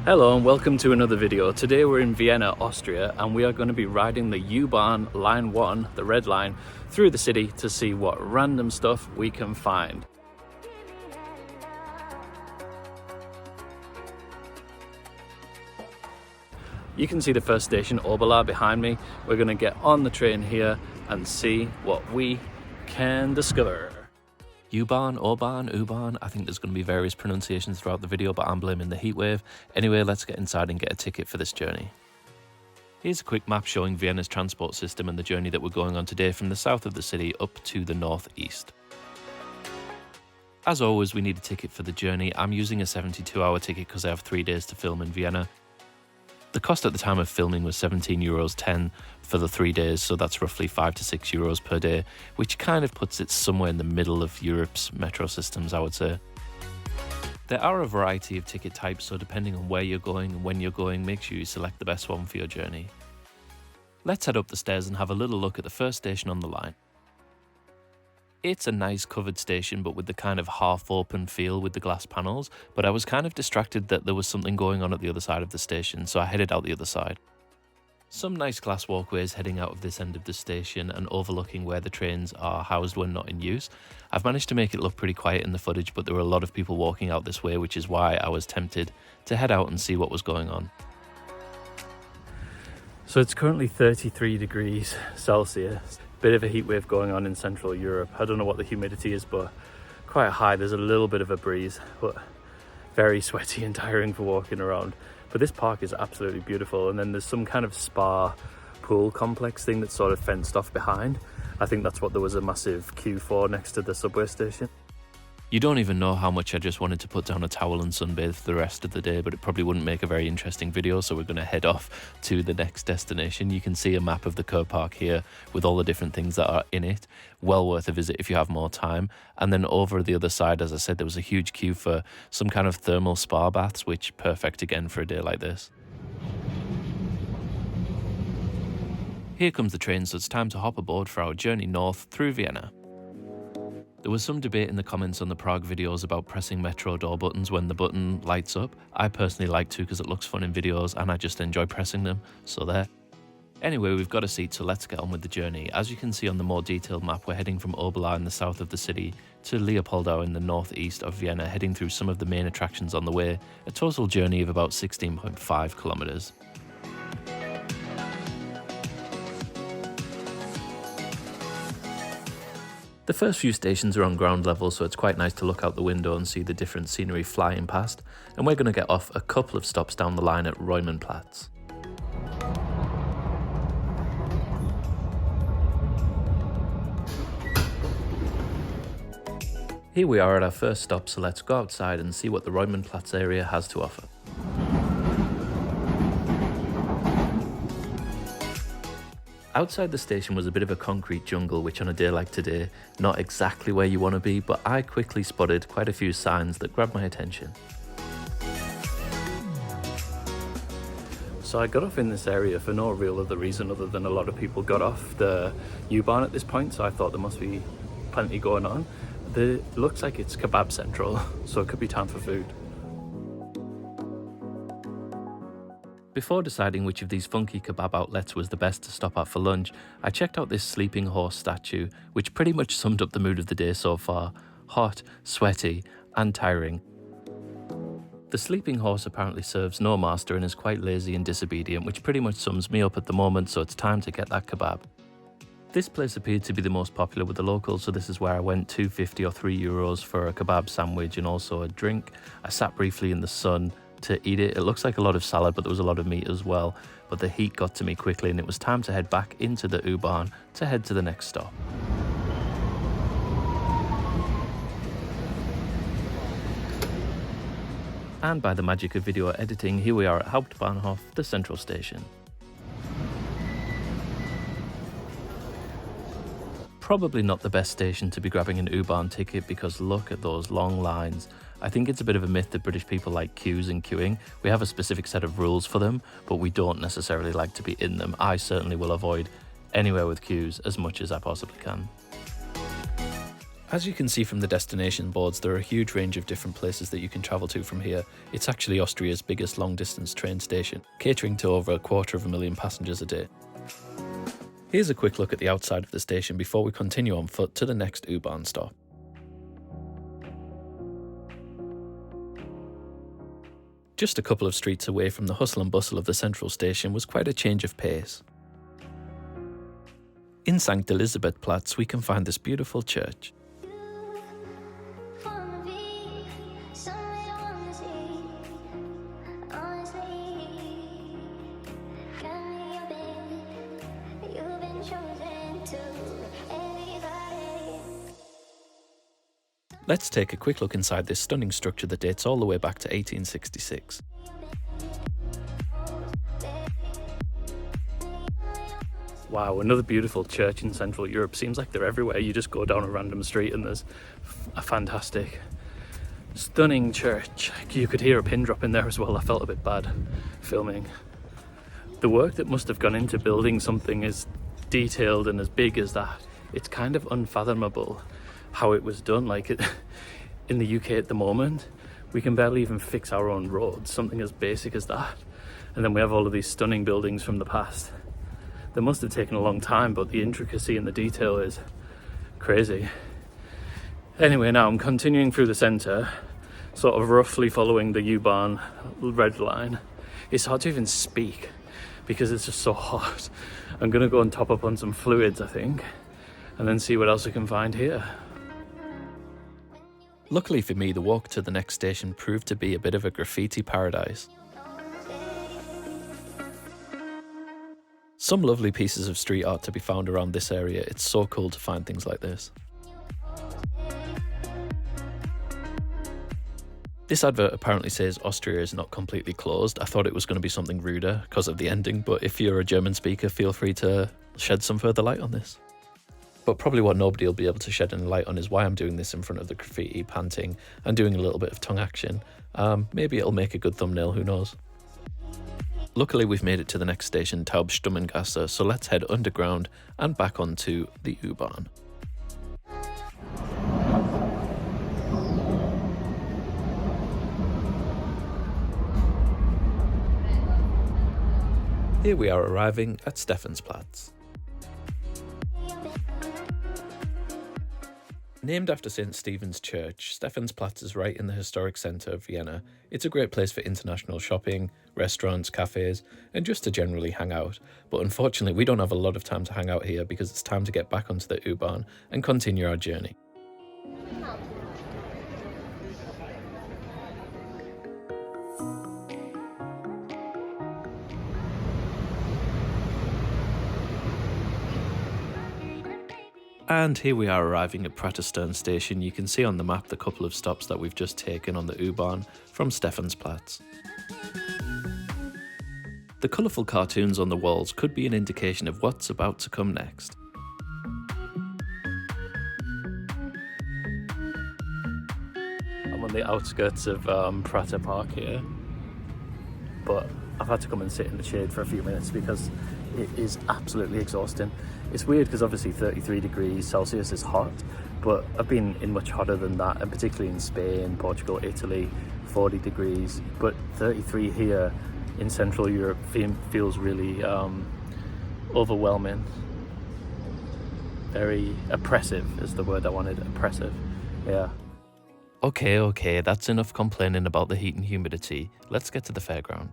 Hello and welcome to another video. Today we're in Vienna, Austria, and we are going to be riding the U-Bahn Line 1, the red line, through the city to see what random stuff we can find. You can see the first station, Oberlaa, behind me. We're going to get on the train here and see what we can discover. U-Bahn, O-Bahn, U-Bahn, I think there's going to be various pronunciations throughout the video, but I'm blaming the heatwave. Anyway, let's get inside and get a ticket for this journey. Here's a quick map showing Vienna's transport system and the journey that we're going on today from the south of the city up to the northeast. As always, we need a ticket for the journey. I'm using a 72-hour ticket because I have 3 days to film in Vienna. The cost at the time of filming was €17.10 for the 3 days, so that's roughly €5 to €6 per day, which kind of puts it somewhere in the middle of Europe's metro systems, I would say. There are a variety of ticket types, so depending on where you're going and when you're going, make sure you select the best one for your journey. Let's head up the stairs and have a little look at the first station on the line. It's a nice covered station, but with the kind of half-open feel with the glass panels, but I was kind of distracted that there was something going on at the other side of the station, so I headed out the other side. Some nice glass walkways heading out of this end of the station and overlooking where the trains are housed when not in use. I've managed to make it look pretty quiet in the footage, but there were a lot of people walking out this way, which is why I was tempted to head out and see what was going on. So it's currently 33 degrees Celsius. Bit of a heat wave going on in Central Europe. I don't know what the humidity is, but quite high. There's a little bit of a breeze, but very sweaty and tiring for walking around. But this park is absolutely beautiful. And then there's some kind of spa pool complex thing that's sort of fenced off behind. I think that's what there was a massive queue for next to the subway station. You don't even know how much I just wanted to put down a towel and sunbathe for the rest of the day, but it probably wouldn't make a very interesting video, so we're going to head off to the next destination. You can see a map of the car park here with all the different things that are in it. Well worth a visit if you have more time. And then over the other side, as I said, there was a huge queue for some kind of thermal spa baths, which perfect again for a day like this. Here comes the train, so it's time to hop aboard for our journey north through Vienna. There was some debate in the comments on the Prague videos about pressing metro door buttons when the button lights up. I personally like to because it looks fun in videos and I just enjoy pressing them, so there. Anyway, we've got a seat, so let's get on with the journey. As you can see on the more detailed map, we're heading from Oberlaa in the south of the city to Leopoldau in the northeast of Vienna, heading through some of the main attractions on the way, a total journey of about 16.5 kilometers. The first few stations are on ground level, so it's quite nice to look out the window and see the different scenery flying past, and we're going to get off a couple of stops down the line at Reumannplatz. Here we are at our first stop, so let's go outside and see what the Reumannplatz area has to offer. Outside the station was a bit of a concrete jungle, which on a day like today, not exactly where you want to be, but I quickly spotted quite a few signs that grabbed my attention. So I got off in this area for no real other reason other than a lot of people got off the U-Bahn at this point, so I thought there must be plenty going on. It looks like it's kebab central, so it could be time for food. Before deciding which of these funky kebab outlets was the best to stop at for lunch, I checked out this sleeping horse statue, which pretty much summed up the mood of the day so far. Hot, sweaty, and tiring. The sleeping horse apparently serves no master and is quite lazy and disobedient, which pretty much sums me up at the moment, so it's time to get that kebab. This place appeared to be the most popular with the locals, so this is where I went, €2.50 or €3 for a kebab sandwich and also a drink. I sat briefly in the sun to eat it. It looks like a lot of salad, but there was a lot of meat as well. But the heat got to me quickly and it was time to head back into the U-Bahn to head to the next stop. And by the magic of video editing, here we are at Hauptbahnhof, the central station. Probably not the best station to be grabbing an U-Bahn ticket because look at those long lines. I think it's a bit of a myth that British people like queues and queuing. We have a specific set of rules for them, but we don't necessarily like to be in them. I certainly will avoid anywhere with queues as much as I possibly can. As you can see from the destination boards, there are a huge range of different places that you can travel to from here. It's actually Austria's biggest long-distance train station, catering to over 250,000 passengers a day. Here's a quick look at the outside of the station before we continue on foot to the next U-Bahn stop. Just a couple of streets away from the hustle and bustle of the central station was quite a change of pace. In St. Elisabethplatz we can find this beautiful church. Let's take a quick look inside this stunning structure that dates all the way back to 1866. Wow, another beautiful church in Central Europe. Seems like they're everywhere. You just go down a random street and there's a fantastic, stunning church. You could hear a pin drop in there as well. I felt a bit bad filming. The work that must have gone into building something as detailed and as big as that, it's kind of unfathomable how it was done. Like in the UK at the moment, we can barely even fix our own roads, something as basic as that. And then we have all of these stunning buildings from the past. They must have taken a long time, but the intricacy and the detail is crazy. Anyway, now I'm continuing through the centre, sort of roughly following the U-Bahn red line. It's hard to even speak because it's just so hot. I'm gonna go and top up on some fluids, I think, and then see what else I can find here. Luckily for me, the walk to the next station proved to be a bit of a graffiti paradise. Some lovely pieces of street art to be found around this area. It's so cool to find things like this. This advert apparently says Austria is not completely closed. I thought it was going to be something ruder because of the ending, but if you're a German speaker, feel free to shed some further light on this. But probably what nobody will be able to shed any light on is why I'm doing this in front of the graffiti, panting, and doing a little bit of tongue action. Maybe it'll make a good thumbnail, who knows. Luckily we've made it to the next station, Taubstummengasse, so let's head underground and back onto the U-Bahn. Here we are arriving at Stephansplatz. Named after St. Stephen's Church, Stephansplatz is right in the historic centre of Vienna. It's a great place for international shopping, restaurants, cafes, and just to generally hang out. But unfortunately, we don't have a lot of time to hang out here because it's time to get back onto the U-Bahn and continue our journey. And here we are arriving at Prater Station. You can see on the map the couple of stops that we've just taken on the U-Bahn from Stephansplatz. The colourful cartoons on the walls could be an indication of what's about to come next. I'm on the outskirts of Prater Park here, but I've had to come and sit in the shade for a few minutes because it is absolutely exhausting. It's weird because obviously 33 degrees Celsius is hot, but I've been in much hotter than that, and particularly in Spain, Portugal, Italy, 40 degrees. But 33 here in Central Europe feels really overwhelming. Very oppressive is the word I wanted, oppressive, yeah. Okay, that's enough complaining about the heat and humidity. Let's get to the fairground.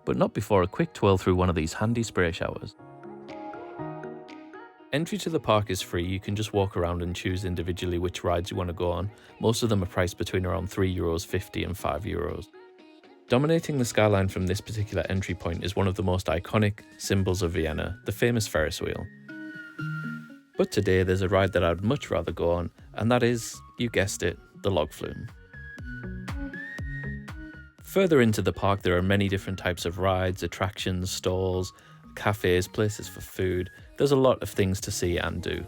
But not before a quick twirl through one of these handy spray showers. Entry to the park is free. You can just walk around and choose individually which rides you want to go on. Most of them are priced between around €3.50 and €5. Dominating the skyline from this particular entry point is one of the most iconic symbols of Vienna, the famous Ferris wheel. But today there's a ride that I'd much rather go on, and that is, you guessed it, the log flume. Further into the park there are many different types of rides, attractions, stalls, cafes, places for food. There's a lot of things to see and do.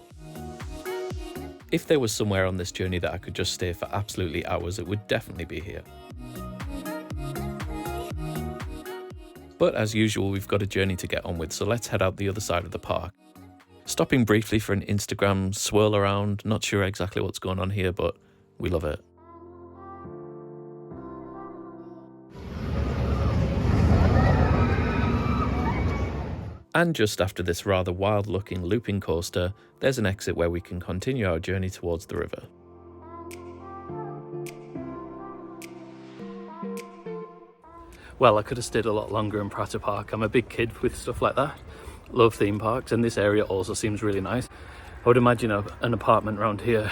If there was somewhere on this journey that I could just stay for absolutely hours, it would definitely be here. But as usual, we've got a journey to get on with, so let's head out the other side of the park. Stopping briefly for an Instagram swirl around, not sure exactly what's going on here, but we love it. And just after this rather wild looking looping coaster, there's an exit where we can continue our journey towards the river. Well, I could have stayed a lot longer in Prater Park. I'm a big kid with stuff like that. Love theme parks, and this area also seems really nice. I would imagine an apartment around here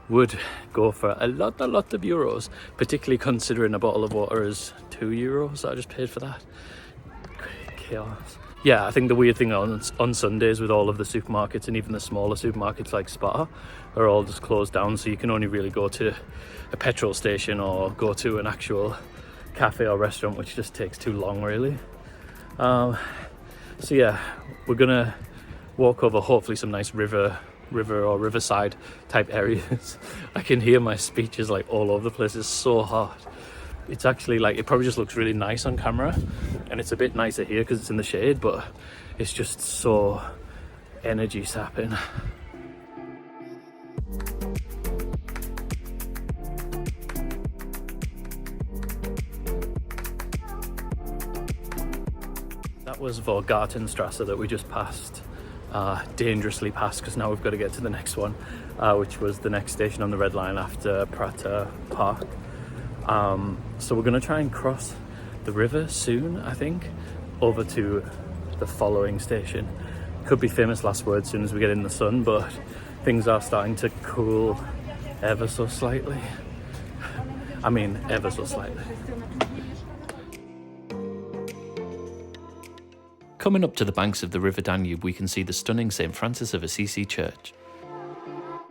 would go for a lot of euros, particularly considering a bottle of water is €2. I just paid for that. Chaos. Yeah, I think the weird thing on Sundays with all of the supermarkets and even the smaller supermarkets like Spar are all just closed down, so you can only really go to a petrol station or go to an actual cafe or restaurant, which just takes too long really. So yeah, we're gonna walk over hopefully some nice river or riverside type areas. I can hear my speeches like all over the place. It's so hot. It's actually like, it probably just looks really nice on camera, and it's a bit nicer here because it's in the shade, but it's just so energy sapping. That was Vorgartenstrasse that we just passed, dangerously passed, because now we've got to get to the next one, which was the next station on the red line after Prater Park. So we're going to try and cross the river soon, I think, over to the following station. Could be famous last words as soon as we get in the sun, but things are starting to cool ever so slightly. I mean, ever so slightly. Coming up to the banks of the River Danube, we can see the stunning St. Francis of Assisi church.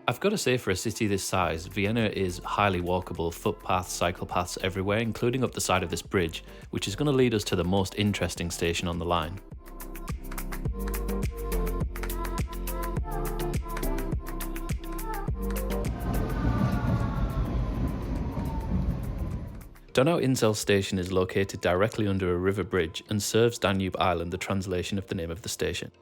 I've got to say, for a city this size, Vienna is highly walkable, footpaths, cycle paths everywhere, including up the side of this bridge, which is going to lead us to the most interesting station on the line. Donauinsel Station is located directly under a river bridge and serves Danube Island, the translation of the name of the station.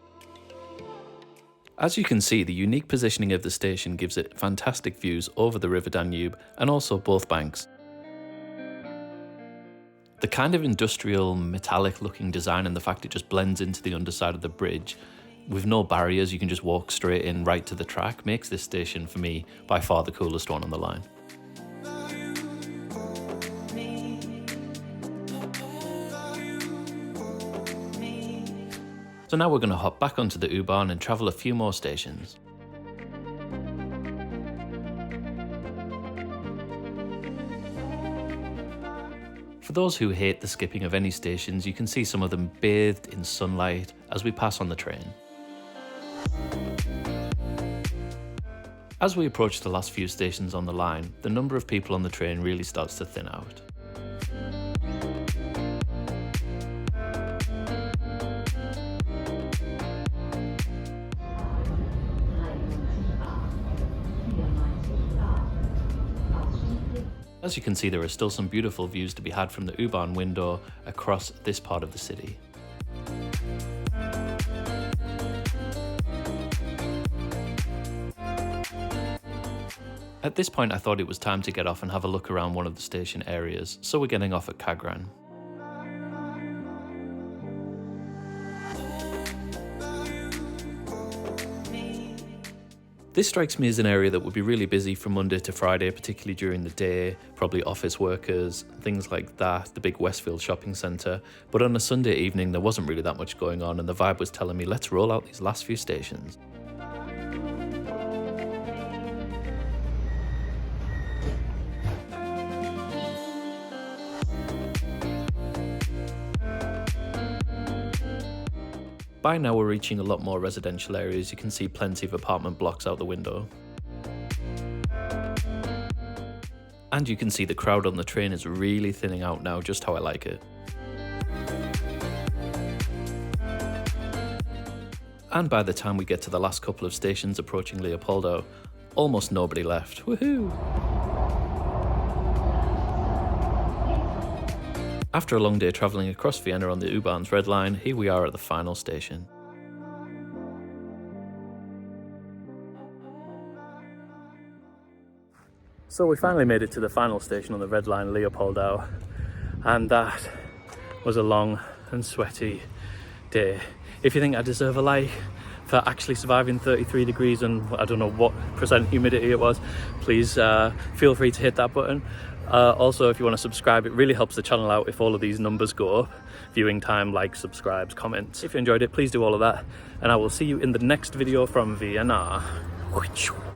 As you can see, the unique positioning of the station gives it fantastic views over the River Danube and also both banks. The kind of industrial, metallic looking design and the fact it just blends into the underside of the bridge with no barriers, you can just walk straight in right to the track, makes this station, for me, by far the coolest one on the line. So now we're going to hop back onto the U-Bahn and travel a few more stations. For those who hate the skipping of any stations, you can see some of them bathed in sunlight as we pass on the train. As we approach the last few stations on the line, the number of people on the train really starts to thin out. As you can see, there are still some beautiful views to be had from the U-Bahn window across this part of the city. At this point I thought it was time to get off and have a look around one of the station areas, so we're getting off at Kagran. This strikes me as an area that would be really busy from Monday to Friday, particularly during the day, probably office workers, things like that, the big Westfield shopping centre. But on a Sunday evening there wasn't really that much going on, and the vibe was telling me, let's roll out these last few stations. By now we're reaching a lot more residential areas. You can see plenty of apartment blocks out the window. And you can see the crowd on the train is really thinning out now, just how I like it. And by the time we get to the last couple of stations approaching Leopoldau, almost nobody left. Woohoo! After a long day travelling across Vienna on the U-Bahn's Red Line, here we are at the final station. So we finally made it to the final station on the Red Line, Leopoldau, and that was a long and sweaty day. If you think I deserve a like for actually surviving 33 degrees and I don't know what percent humidity it was, please feel free to hit that button. Also, if you want to subscribe, it really helps the channel out if all of these numbers go up. Viewing time, likes, subscribes, comments. If you enjoyed it, please do all of that, and I will see you in the next video from Vienna.